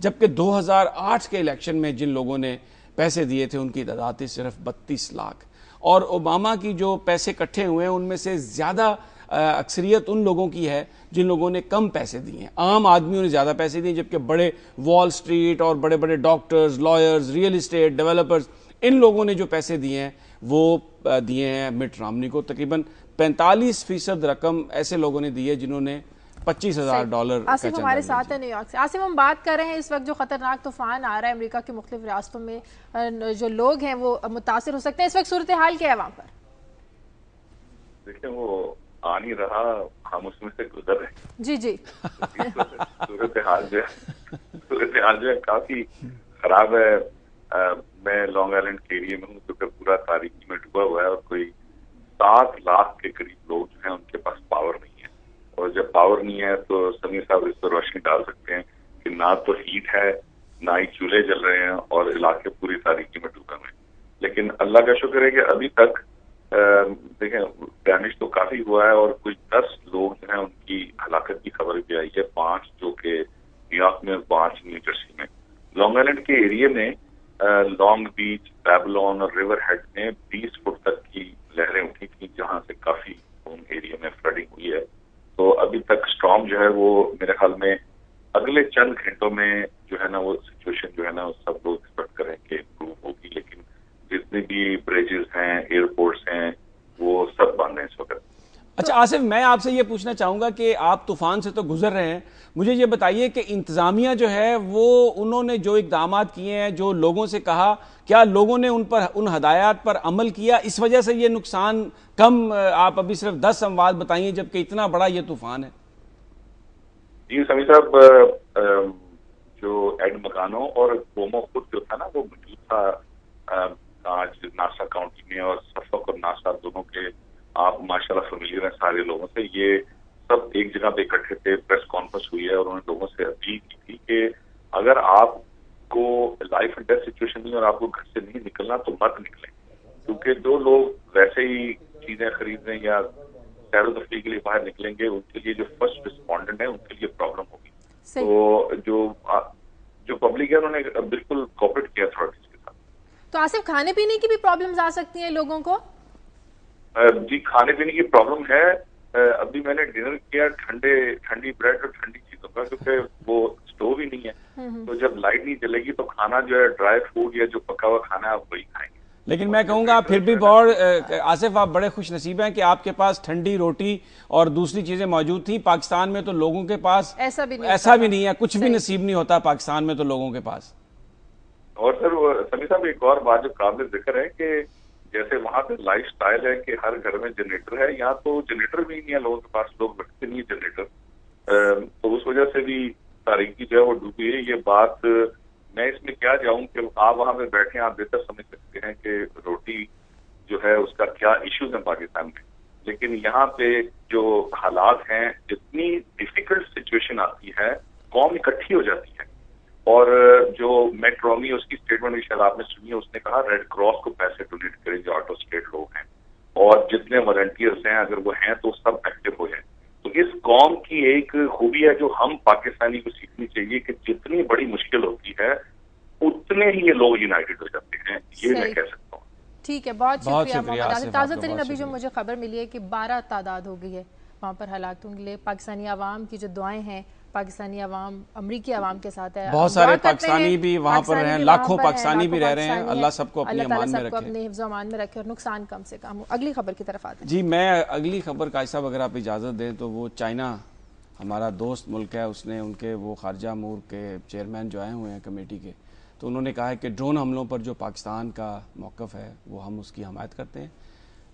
जबकि 2008 के इलेक्शन में जिन लोगों ने पैसे दिए थे उनकी तादाद थी सिर्फ 32 लाख। और ओबामा की जो पैसे इकट्ठे हुए हैं उनमें से ज्यादा अक्सरियत उन लोगों की है जिन लोगों ने कम पैसे दिए हैं। आम आदमियों ने ज्यादा पैसे दिए, जबकि बड़े वॉल स्ट्रीट और बड़े बड़े doctors, lawyers, real estate developers, इन लोगों ने जो पैसे दिए हैं वो दिए हैं मिट रोमनी को। तकरीबन 45% रकम ऐसे लोगों ने दी है जिन्होंने $25,000। आसिफ हमारे साथ है न्यूयॉर्क से। आसिफ, हम बात कर रहे हैं इस वक्त जो खतरनाक तूफान आ रहा है अमेरिका के मुख्तलिफ रियासतों में, जो लोग हैं वो मुतासिर हो सकते हैं, इस वक्त सूरत हाल क्या है वहाँ पर? देखिए, वो आ नहीं रहा, हम उसमें से गुजर रहे हैं। जी जी। सूरत हाल जो है काफी खराब है। मैं लॉन्ग आइलैंड के एरिया में हूँ जो कि पूरा तारीकी में डूबा हुआ है और कोई 7 लाख के करीब लोग जो हैं उनके पास पावर नहीं है। और जब पावर नहीं है तो समीर साहब इस पर रोशनी डाल सकते हैं कि ना तो हीट है ना ही चूल्हे जल रहे हैं और इलाके पूरी तारीकी में डूबे हुए हैं। लेकिन अल्लाह का शुक्र है कि अभी तक देखें डैमेज तो काफी हुआ है और कुछ 10 लोग जो हैं उनकी हलाकत की खबर फौज भी आई है, 5 जो कि न्यूयॉर्क में, 5 न्यू जर्सी में। लॉन्ग आइलैंड के एरिया में लॉन्ग बीच, बैबलॉन और रिवर हेड में 20 फुट तक की लहरें उठी थी, जहां से काफी उन एरिया में फ्लडिंग हुई है। तो अभी तक स्टॉर्म जो है वो मेरे ख्याल में अगले चंद घंटों में जो है ना वो सिचुएशन जो है ना सब लोग एक्सपेक्ट करें कि इम्प्रूव होगी, लेकिन जितने भी ब्रिजेस हैं, एयरपोर्ट्स हैं, वो सब बंद हैं इस वक्त। अच्छा आसिफ, मैं आपसे ये पूछना चाहूंगा कि आप तूफान से तो गुजर रहे हैं, मुझे ये बताइए कि इंतजामिया जो है वो उन्होंने जो इक़दामात किए हैं, जो लोगों से कहा, क्या लोगों ने उन हदायत पर अमल किया? इस वजह से ये नुकसान कम, आप अभी सिर्फ 10 अमवात बताइए जबकि इतना बड़ा ये तूफान है। जी समी साहब, जो एड मकानो और कोमो खुद जो था ना वो मौजूद था आज नासा काउंटी में, और सफक और नासा दोनों के आप माशाल्लाह फेमिलियर हैं सारे लोगों से। ये सब एक जगह पे इकट्ठे थे, प्रेस कॉन्फ्रेंस हुई है और उन्होंने लोगों से अपील की थी कि अगर आपको लाइफ एंड डेथ सिचुएशन नहीं और आपको घर से नहीं निकलना तो मत निकलें, क्योंकि जो लोग वैसे ही चीजें खरीदने या सैर तफरीह के लिए बाहर निकलेंगे उनके लिए जो फर्स्ट रिस्पॉन्डेंट है उनके लिए प्रॉब्लम होगी। तो जो पब्लिक है उन्होंने बिल्कुल कोऑपरेट किया अथॉरिटीज के साथ। तो आसिफ, खाने पीने की भी प्रॉब्लम्स आ सकती हैं लोगों को? जी खाने पीने की प्रॉब्लम है। अभी मैंने डिनर किया ठंडी ब्रेड और ठंडी चीजों का, क्योंकि वो स्टोव ही नहीं है। तो जब लाइट नहीं चलेगी तो खाना जो है ड्राई फूड या जो पका हुआ खाना है आप वही खाएंगे। लेकिन मैं कहूंगा फिर भी बहुत आसिफ, आप बड़े खुश नसीब हैं कि आपके पास ठंडी रोटी और दूसरी चीजें मौजूद थी। पाकिस्तान में तो लोगों के पास ऐसा भी नहीं है, कुछ भी नसीब नहीं होता पाकिस्तान में तो लोगों के पास। और सर समी साहब एक और बात जो काबिल जिक्र है कि जैसे वहां पे लाइफ स्टाइल है कि हर घर में जनरेटर है, यहाँ तो जनरेटर भी नहीं है लोगों के पास, लोग रखते नहीं है जनरेटर। तो उस वजह से भी तारीखी जो है वो डूबी है। ये बात मैं इसमें क्या जाऊं कि आप वहां पे बैठे आप बेहतर समझ सकते हैं कि रोटी जो है उसका क्या इश्यूज है पाकिस्तान में। लेकिन यहाँ पे जो हालात हैं, जितनी डिफिकल्ट सिचुएशन आती है कौम इकट्ठी हो जाती है। और जो मैट रॉमी उसकी स्टेटमेंट भी शायद आपने सुनी है, उसने कहा रेड क्रॉस को पैसे डोनेट करें जो आउट ऑफ स्टेट लोग हैं, और जितने वॉलंटियर्स हैं अगर वो हैं तो सब एक्टिव हो जाए। तो इस कौम की एक खूबी है जो हम पाकिस्तानी को सीखनी चाहिए कि जितनी बड़ी मुश्किल होती है उतने ही ये लोग यूनाइटेड हो जाते हैं, ये मैं कह सकता हूँ। ठीक है, बहुत शुक्रिया मोहम्मद आसिफ। ताज़ा तरीन अभी जो मुझे खबर मिली है कि 12 तादाद हो गई है वहाँ पर हालातों के लिए। पाकिस्तानी आवाम की जो दुआएं हैं, पाकिस्तानी आवाम अमरीकी आवाम के साथ है, बहुत सारे पाकिस्तानी भी वहाँ पर हैं, लाखों पाकिस्तानी भी रह रहे हैं। अल्लाह सबको अपनी अमान में रखे, अपने हिफ्ज़ अमान में रखे और नुकसान कम से कम हो। अगली खबर की तरफ आते हैं। जी, मैं अगली खबर काजी साहब अगर आप इजाज़त दें तो वो चाइना हमारा दोस्त मुल्क है, उसने उनके वो खारजा अमूर के चेयरमैन जो आए हुए हैं कमेटी के, तो उन्होंने कहा है कि ड्रोन हमलों पर जो पाकिस्तान का मौक़िफ़ है वो हम उसकी हमायत करते हैं।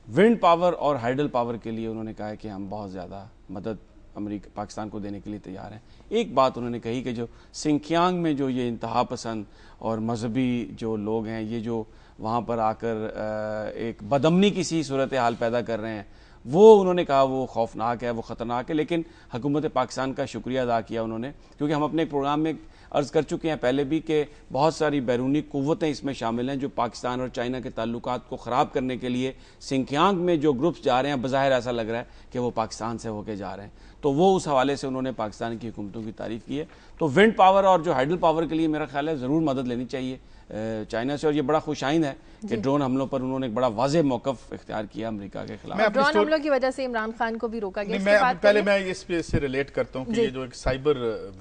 विंड पावर और हाइडल पावर के लिए उन्होंने कहा है कि हम बहुत ज़्यादा मदद अमेरिका पाकिस्तान को देने के लिए तैयार हैं। एक बात उन्होंने कही कि जो सिंकियांग में जो ये इंतहा पसंद और मजहबी जो लोग हैं, ये जो वहाँ पर आकर एक बदअमनी की सी सूरत हाल पैदा कर रहे हैं, वो उन्होंने कहा वो खौफनाक है, वो ख़तरनाक है। लेकिन हुकूमत पाकिस्तान का शुक्रिया अदा किया उन्होंने, क्योंकि हम अपने प्रोग्राम में अर्ज़ कर चुके हैं पहले भी कि बहुत सारी बैरूनी क़ुव्वतें इसमें शामिल हैं जो पाकिस्तान और चाइना के ताल्लुकात को ख़राब करने के लिए सिंकियांग में जो ग्रुप्स जा रहे हैं, बज़ाहिर ऐसा लग रहा है कि वो पाकिस्तान से होके जा रहे हैं। तो वो उस हवाले से उन्होंने पाकिस्तान की हुकूमतों की तारीफ़ की है। तो विंड पावर और जो हाइडल पावर के लिए मेरा ख्याल है ज़रूर मदद लेनी चाहिए चाइना से। और ये बड़ा खुशाइंद है कि ड्रोन हमलों पर उन्होंने एक बड़ा वाज़ेह मौक़िफ़ इख्तियार किया अमेरिका के खिलाफ। ड्रोन हमलों की वजह से इमरान खान को भी रोका गया। मैं इस पे से रिलेट करता हूँ कि ये जो एक साइबर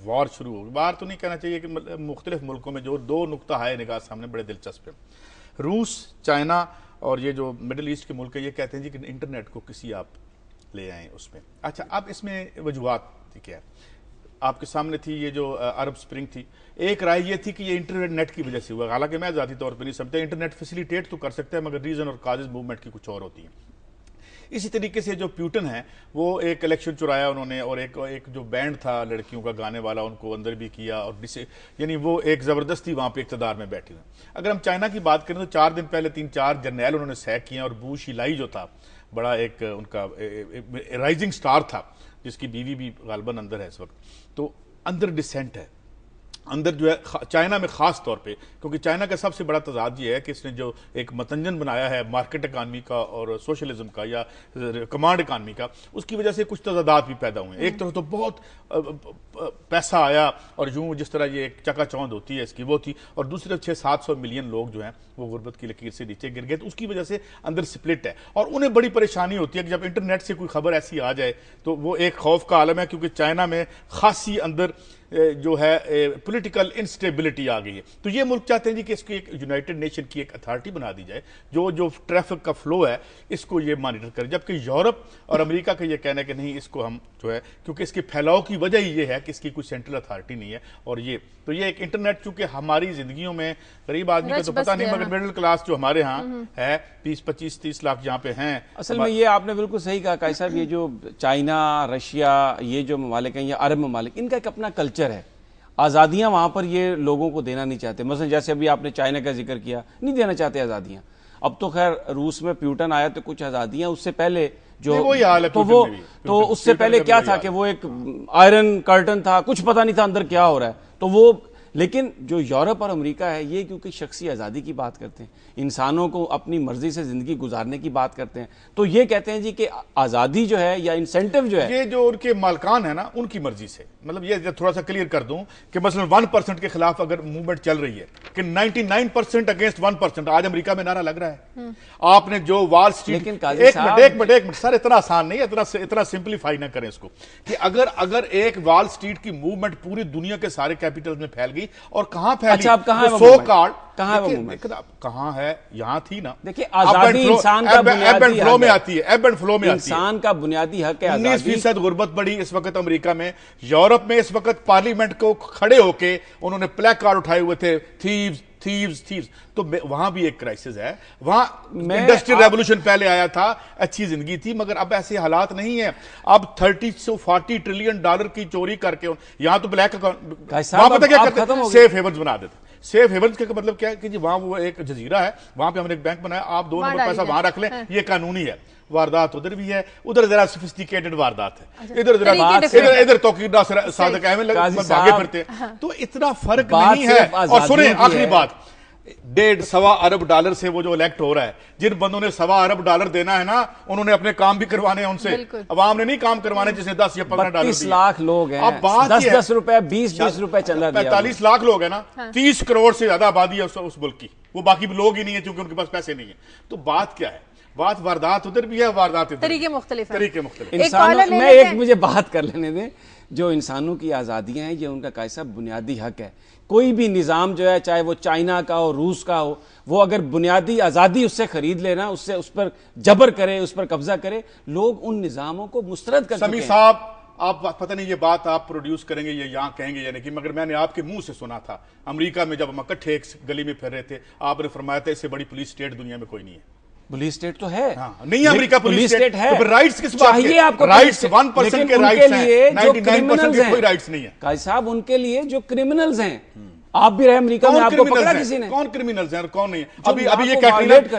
वॉर शुरू हो, वार तो नहीं कहना चाहिए कि मुख्तलिफ मुल्कों में जो दो नुक्ता हाय निगाह सामने बड़े दिलचस्प है। रूस, चाइना और ये जो मिडिल ईस्ट के मुल्क है, ये कहते हैं जी कि इंटरनेट को किसी आप ले आए उसमें। अच्छा, अब इसमें वजूहात क्या है? आपके सामने थी ये जो अरब स्प्रिंग थी। एक राय ये थी कि ये इंटरनेट की वजह से हुआ, हालांकि मैं ज़ाती तौर पर नहीं समझता। इंटरनेट फैसिलिटेट तो कर सकता है मगर रीज़न और काजेज मूवमेंट की कुछ और होती हैं। इसी तरीके से जो प्यूटन है वो एक इलेक्शन चुराया उन्होंने, और एक जो बैंड था लड़कियों का गाने वाला उनको अंदर भी किया, और यानी वो एक ज़बरदस्ती वहाँ पे इक़्तिदार में बैठी हुई। अगर हम चाइना की बात करें तो 4 दिन पहले 3-4 जर्नैल उन्होंने सैक किए, और बू शिलाई जो था बड़ा एक उनका राइजिंग स्टार था जिसकी बीवी भी गालबन अंदर है इस वक्त, तो अंदर डिसेंट है। اندر جو ہے چائنا میں خاص طور پہ، کیونکہ چائنا کا سب سے بڑا تضاد یہ ہے کہ اس نے جو ایک متنجن بنایا ہے مارکیٹ اکانومی کا اور سوشلزم کا یا کمانڈ اکانومی کا، اس کی وجہ سے کچھ تضادات بھی پیدا ہوئے ہیں۔ ایک طرف تو بہت پیسہ آیا اور یوں جس طرح یہ ایک چکا چوند ہوتی ہے اس کی وہ تھی، اور دوسری طرف 600-700 ملین لوگ جو ہیں وہ غربت کی لکیر سے نیچے گر گئے، تو اس کی وجہ سے اندر سپلٹ ہے، اور انہیں بڑی پریشانی ہوتی ہے کہ جب انٹرنیٹ سے کوئی خبر ایسی آ جائے تو وہ ایک خوف کا عالم ہے، کیونکہ چائنا میں خاصی اندر جو ہے پولیٹیکل انسٹیبلٹی آ گئی ہے۔ تو یہ ملک چاہتے ہیں جی کہ اس کی ایک یونائٹڈ نیشن کی ایک اتھارٹی بنا دی جائے جو ٹریفک کا فلو ہے اس کو یہ مانیٹر کرے، جبکہ یورپ اور امریکہ کا یہ کہنا ہے کہ نہیں، اس کو ہم جو ہے کیونکہ اس کے پھیلاؤ کی وجہ ہی یہ ہے کہ اس کی کوئی سینٹرل اتھارٹی نہیں ہے، اور یہ ایک انٹرنیٹ چونکہ ہماری زندگیوں میں غریب آدمی کو تو پتہ نہیں، مگر مڈل کلاس جو ہمارے ہاں ہے 20-25-30 لاکھ جہاں پہ ہیں۔ اصل میں یہ آپ نے بالکل صحیح کہا قائد صاحب، یہ جو چائنا، رشیا، یہ جو ممالک ہیں یا عرب ممالک، ان کا ایک اپنا کلچر ہے، آزادیاں وہاں پر یہ لوگوں کو دینا نہیں چاہتے۔ مثلا جیسے ابھی آپ نے چائنا کا ذکر کیا، نہیں دینا چاہتے آزادیاں۔ اب تو خیر روس میں پیوٹن آیا تو کچھ آزادیاں، اس سے پہلے تو اس سے پہلے کیا تھا کہ وہ ایک آئرن کرٹن تھا، کچھ پتہ نہیں تھا اندر کیا ہو رہا ہے، تو وہ لیکن جو یورپ اور امریکہ ہے یہ کیونکہ شخصی آزادی کی بات کرتے ہیں، انسانوں کو اپنی مرضی سے زندگی گزارنے کی بات کرتے ہیں، تو یہ کہتے ہیں جی کہ آزادی جو ہے یا انسینٹیو جو ہے، یہ جو ان کے مالکان ہیں نا ان کی مرضی سے، مطلب یہ تھوڑا سا کلیئر کر دوں کہ مثلا 1% کے خلاف اگر موومنٹ چل رہی ہے کہ 99% اگینسٹ 1%، آج امریکہ میں نعرہ لگ رہا ہے۔ آپ نے جو وال اسٹریٹ، ایک منٹ سر، اتنا آسان نہیں ہے، اتنا سمپلیفائی نہ کریں اس کو، کہ اگر ایک وال اسٹریٹ کی موومنٹ پوری دنیا کے سارے کیپٹل میں پھیل گئی، اور کہاں پھیلی، سو کارڈ کہاں ہے، یہاں تھی نا۔ دیکھیں آزادی انسان کا بنیادی فلو میں آتی ہے، ایب اینڈ فلو میں آتی ہے، انسان کا بنیادی حق ہے۔ 19% غربت بڑھی اس وقت امریکہ میں، یورپ میں اس وقت پارلیمنٹ کو کھڑے ہو کے انہوں نے پلیک کارڈ اٹھائے ہوئے تھے، تھیوز، تو وہاں بھی ایک کرائسس ہے، وہاں انڈسٹریل ریولوشن پہلے آیا تھا، اچھی زندگی تھی، مگر اب ایسے حالات نہیں ہیں۔ اب 30 سے 40 ٹریلین ڈالر کی چوری کر کے یہاں تو بلیک اکاؤنٹ، وہاں پتہ کیا کرتے ہیں، سیف ہیونز بنا دیتے۔ سیف ہیونز کا مطلب کیا ہے کہ جی وہاں وہ ایک جزیرہ ہے، وہاں پہ ہم نے ایک بینک بنایا، آپ 2 نمبر پیسہ وہاں رکھ لیں، یہ قانونی ہے۔ واردات ادھر بھی ہے، ادھر ذرا سوفسٹیکیٹڈ واردات ہے، ادھر توقیر صادق احمد بھاگے پھرتے ہیں، تو اتنا فرق نہیں ہے۔ اور سنیں آخری بات، 1.5-1.25 ارب ڈالر سے وہ جو الیکٹ ہو رہا ہے، جن بندوں نے 1.25 ارب ڈالر دینا ہے نا، انہوں نے اپنے کام بھی کروانے ہیں ان سے، عوام نے نہیں کام کروانے جس نے 10 یا 15 ڈالر 32 لاکھ لوگ ہیں، 10 روپے 20 روپے چل رہا ہے، 45 لاکھ لوگ ہیں نا، 30 کروڑ سے زیادہ آبادی ہے اس ملک کی، وہ باقی لوگ ہی نہیں ہیں چونکہ ان کے پاس پیسے نہیں ہیں۔ تو بات کیا ہے، بات واردات ادھر بھی ہے، واردات ادھر، طریقے مختلف ہیں۔ میں ایک مجھے بات کر لینے دیں، جو انسانوں کی آزادیاں ہیں یہ ان کا کیسا بنیادی حق ہے۔ کوئی بھی نظام جو ہے، چاہے وہ چائنا کا ہو، روس کا ہو، وہ اگر بنیادی آزادی اس سے خرید لینا، اس پر جبر کرے، اس پر قبضہ کرے، لوگ ان نظاموں کو مسترد کر چکے ہیں۔ سمیع صاحب، آپ پتہ نہیں یہ بات آپ پروڈیوس کریں گے یا یہاں کہیں گے یا نہیں، مگر میں نے آپ کے منہ سے سنا تھا، امریکہ میں جب ہم اکٹھے ایک گلی میں پھر رہے تھے، آپ نے فرمایا تھا اس سے بڑی پولیس اسٹیٹ دنیا میں کوئی نہیں ہے۔ پولیس اسٹیٹ تو ہے، نہیں امریکہ پولیس اسٹیٹ ہے، تو رائٹس کس بات کے؟ چاہیے آپ کو رائٹس 1% کے رائٹس ہیں، 99% کے کوئی رائٹس نہیں ہے۔ قائد صاحب ان کے لیے جو کرمنلز ہیں، آپ بھی رہے امریکہ میں، آپ کو پکڑا کسی نے؟ کون کرمنلز ہیں اور کون نہیں؟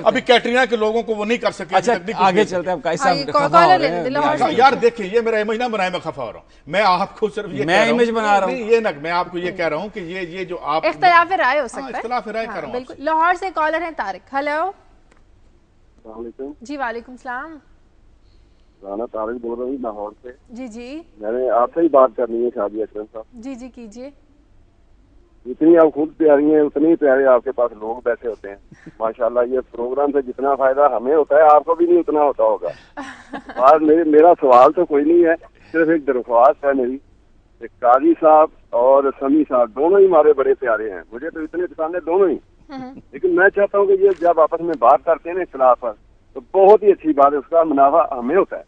ابھی کیٹرینا کے لوگوں کو وہ نہیں کر سکے۔ اچھا آگے چلتے ہیں، قائد صاحب خفا ہو رہے ہیں۔ یار دیکھیں یہ میرا امیج نہ بنائے، میں خفا ہو رہا ہوں، میں آپ کو صرف یہ میں امیج بنا رہا ہوں، یہ نہ، میں آپ کو یہ کہہ رہا ہوں کہ یہ جو آپ اختلاف رائے ہو سکتا ہے، اختلاف رائے کر رہا ہوں۔ بالکل۔ لاہور سے کالر ہیں طارق، ہیلو السلام علیکم۔ جی وعلیکم السلام، رانا طارق بول رہا ہوں لاہور سے۔ جی میں نے آپ سے ہی بات کرنی ہے شادی اکرم صاحب۔ جی کیجیے۔ جتنی آپ خود پیاری ہیں اتنی پیارے آپ کے پاس لوگ بیٹھے ہوتے ہیں ماشاءاللہ۔ یہ پروگرام سے جتنا فائدہ ہمیں ہوتا ہے آپ کو بھی نہیں اتنا ہوتا ہوگا۔ اور میرا سوال تو کوئی نہیں ہے، صرف ایک درخواست ہے میری، قاضی صاحب اور سمیع صاحب دونوں ہی ہمارے بڑے پیارے ہیں، مجھے تو اتنے پسند ہے دونوں ہی، لیکن میں چاہتا ہوں کہ یہ جب آپس میں بات کرتے ہیں نا اختلاف پر تو بہت ہی اچھی بات ہے، اس کا منافع ہمیں ہوتا ہے،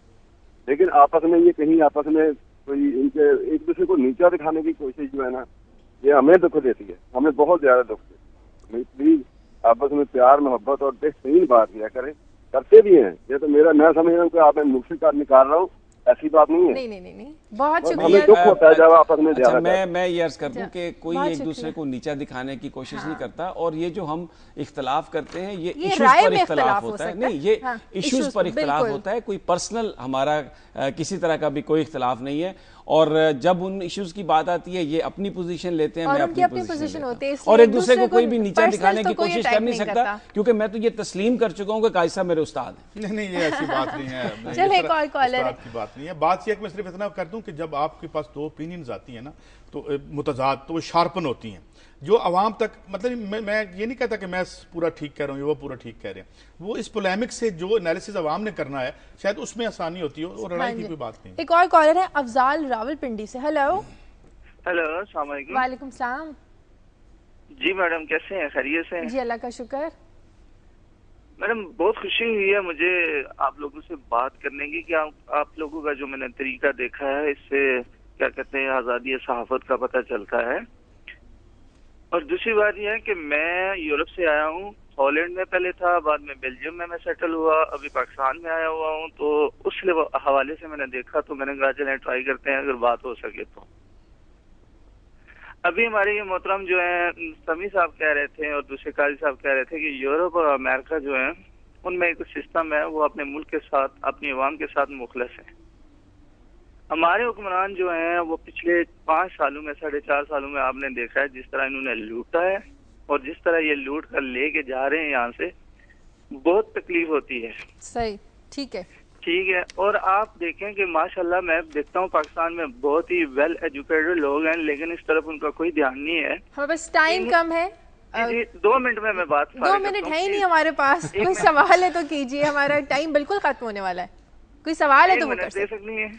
لیکن آپس میں یہ کہیں آپس میں کوئی ان کے ایک دوسرے کو نیچا دکھانے کی کوشش جو ہے نا، یہ ہمیں دکھ دیتی ہے، ہمیں بہت زیادہ دکھ دیتی ہے۔ پلیز آپس میں پیار محبت اور بہترین بات کیا کریں، کرتے بھی ہیں، یہ تو میرا میں سمجھ رہا ہوں کہ آپ میں نقص کر نکال رہا ہوں، ایسی بات نہیں ہے۔ نہیں بہت ہمیں شکریہ۔ دکھ ہوتا ہے جب آپس میں اچھا زیادہ میں یہ عرض کر دوں کہ کوئی ایک دوسرے کو نیچا دکھانے کی کوشش نہیں کرتا، اور یہ جو ہم اختلاف کرتے ہیں یہ ایشوز پر اختلاف ہوتا ہے، نہیں یہ ایشوز پر اختلاف ہوتا ہے، کوئی پرسنل ہمارا کسی طرح کا بھی کوئی اختلاف نہیں ہے۔ اور جب ان ایشوز کی بات آتی ہے یہ اپنی پوزیشن لیتے ہیں, میں اپنی پوزیشن ہوتی ہے, اور ایک دوسرے کو کوئی بھی نیچا دکھانے کی کوشش کر نہیں سکتا, کیونکہ میں تو یہ تسلیم کر چکا ہوں کہ قاضی صاحب میرے استاد ہیں. نہیں یہ ایسی بات نہیں ہے, چلے ایک اور کالر کی بات نہیں ہے. بات یہ کہ میں صرف اتنا کر دوں کہ جب آپ کے پاس دو اوپینینز آتی ہیں نا تو متضاد, تو وہ شارپن ہوتی ہیں, جو عوام تک, مطلب میں یہ نہیں کہتا کہ میں پورا ٹھیک کہہ رہا ہوں یا وہ پورا ٹھیک کہہ رہے ہیں, وہ اس پولیمک سے جو انالیسز عوام نے کرنا ہے شاید اس میں آسانی ہوتی ہے, اور لڑائی کی کوئی بات نہیں. ایک اور کالر ہے افضال راول پنڈی سے. ہیلو. ہیلو, السلام علیکم. وعلیکم السلام. جی میڈم, کیسے ہیں؟ خیریت سے ہیں؟ جی اللہ کا شکر. میڈم بہت خوشی ہوئی ہے مجھے آپ لوگوں سے بات کرنے کی, کہ آپ لوگوں کا جو میں نے طریقہ دیکھا ہے اس سے کیا کہتے ہیں آزادی صحافت کا پتہ چلتا ہے. اور دوسری بات یہ ہے کہ میں یورپ سے آیا ہوں, ہالینڈ میں پہلے تھا, بعد میں بیلجیم میں سیٹل ہوا, ابھی پاکستان میں آیا ہوا ہوں. تو اس حوالے سے میں نے دیکھا تو میں نے کہا چلیں ٹرائی کرتے ہیں اگر بات ہو سکے تو. ابھی ہمارے یہ محترم جو ہیں سمیع صاحب کہہ رہے تھے اور دوسرے قاضی صاحب کہہ رہے تھے کہ یورپ اور امریکہ جو ہیں ان میں ایک سسٹم ہے, وہ اپنے ملک کے ساتھ اپنی عوام کے ساتھ مخلص ہیں. ہمارے حکمران جو ہیں وہ پچھلے 5 سالوں میں 4.5 سالوں میں آپ نے دیکھا ہے جس طرح انہوں نے لوٹا ہے, اور جس طرح یہ لوٹ کر لے کے جا رہے ہیں یہاں سے, بہت تکلیف ہوتی ہے. صحیح, ٹھیک ہے. ٹھیک ہے. اور آپ دیکھیں کہ ماشاءاللہ میں دیکھتا ہوں پاکستان میں بہت ہی ویل ایجوکیٹڈ لوگ ہیں, لیکن اس طرف ان کا کوئی دھیان نہیں ہے. ہمارے پاس ٹائم کم ہے. 2 منٹ میں بات 2 منٹ ہے ہی نہیں ہمارے پاس. کوئی سوال ہے تو کیجیے, ہمارا ٹائم بالکل ختم ہونے والا ہے. کوئی سوال ہے تو وہ کر سکتی ہیں.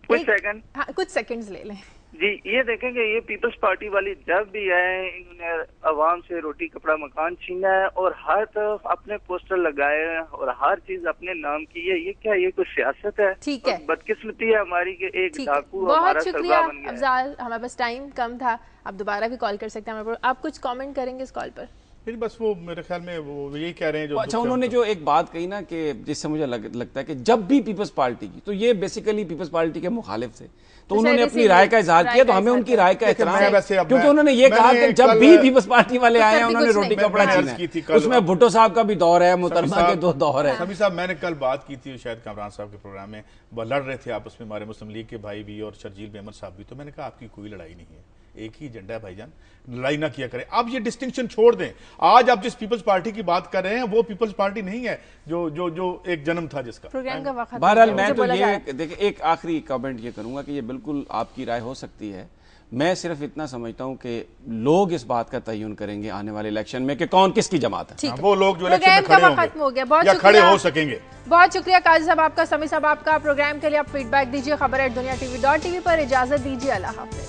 کچھ سیکنڈ, کچھ سیکنڈز لے لیں. جی یہ دیکھیں کہ یہ پیپلز پارٹی والی جب بھی آئے انہوں نے عوام سے روٹی کپڑا مکان چھینا ہے, اور ہر طرف اپنے پوسٹر لگائے ہیں اور ہر چیز اپنے نام کی ہے. یہ کیا, یہ کوئی سیاست ہے؟ ٹھیک ہے, بدقسمتی ہے ہماری کہ ایک ڈاکو بہت شکریہ افضال. ہمارے پاس ٹائم کم تھا, آپ دوبارہ بھی کال کر سکتے ہیں. آپ کچھ کامنٹ کریں گے اس کال پر؟ بس وہ میرے خیال میں وہ یہی کہہ رہے ہیں جو اچھا انہوں نے جو ایک بات کہی نا کہ جس سے مجھے لگتا ہے کہ جب بھی پیپلز پارٹی کی, تو یہ بیسیکلی پیپلز پارٹی کے مخالف تھے, تو انہوں نے اپنی رائے کا اظہار کیا, تو ہمیں ان کی رائے کا احترام ہے, کیونکہ انہوں نے یہ کہا کہ جب بھی پیپلز پارٹی والے آئے ہیں انہوں نے روٹی کپڑا چھینا ہے. اس میں بھٹو صاحب کا بھی دور ہے, محترمہ کے 2 دور ہے. سمیع صاحب میں نے کل بات کی تھی شاید کامران صاحب کے پروگرام میں, وہ لڑ رہے تھے آپس میں, ہمارے مسلم لیگ کے بھائی بھی اور شرجیل احمد صاحب بھی, تو میں نے کہا آپ کی کوئی لڑائی نہیں ہے, ایک ہی ایجنڈا ہے بھائی جان, لڑائی نہ کیا کریں. آپ یہ ڈسٹنکشن چھوڑ دیں. آج آپ جس پیپلز پارٹی کی بات کر رہے ہیں وہ پیپلز پارٹی نہیں ہے جو ایک جنم تھا جس کا. بہرحال میں تو یہ دیکھیں ایک آخری کامنٹ یہ کروں گا کہ یہ بالکل آپ کی رائے ہو سکتی ہے. میں صرف اتنا سمجھتا ہوں کہ لوگ اس بات کا تعین کریں گے آنے والے الیکشن میں کہ کون کس کی جماعت ہے. وہ لوگ جو الیکشن میں کھڑے ہوں گے یا کھڑے ہو سکیں گے. بہت شکریہ قاضی صاحب آپ کا, سمیع صاحب آپ کا. پروگرام کے لیے آپ فیڈ بیک دیجیے خبر@duniatv.tv پر. اجازت دیجیے, اللہ حافظ.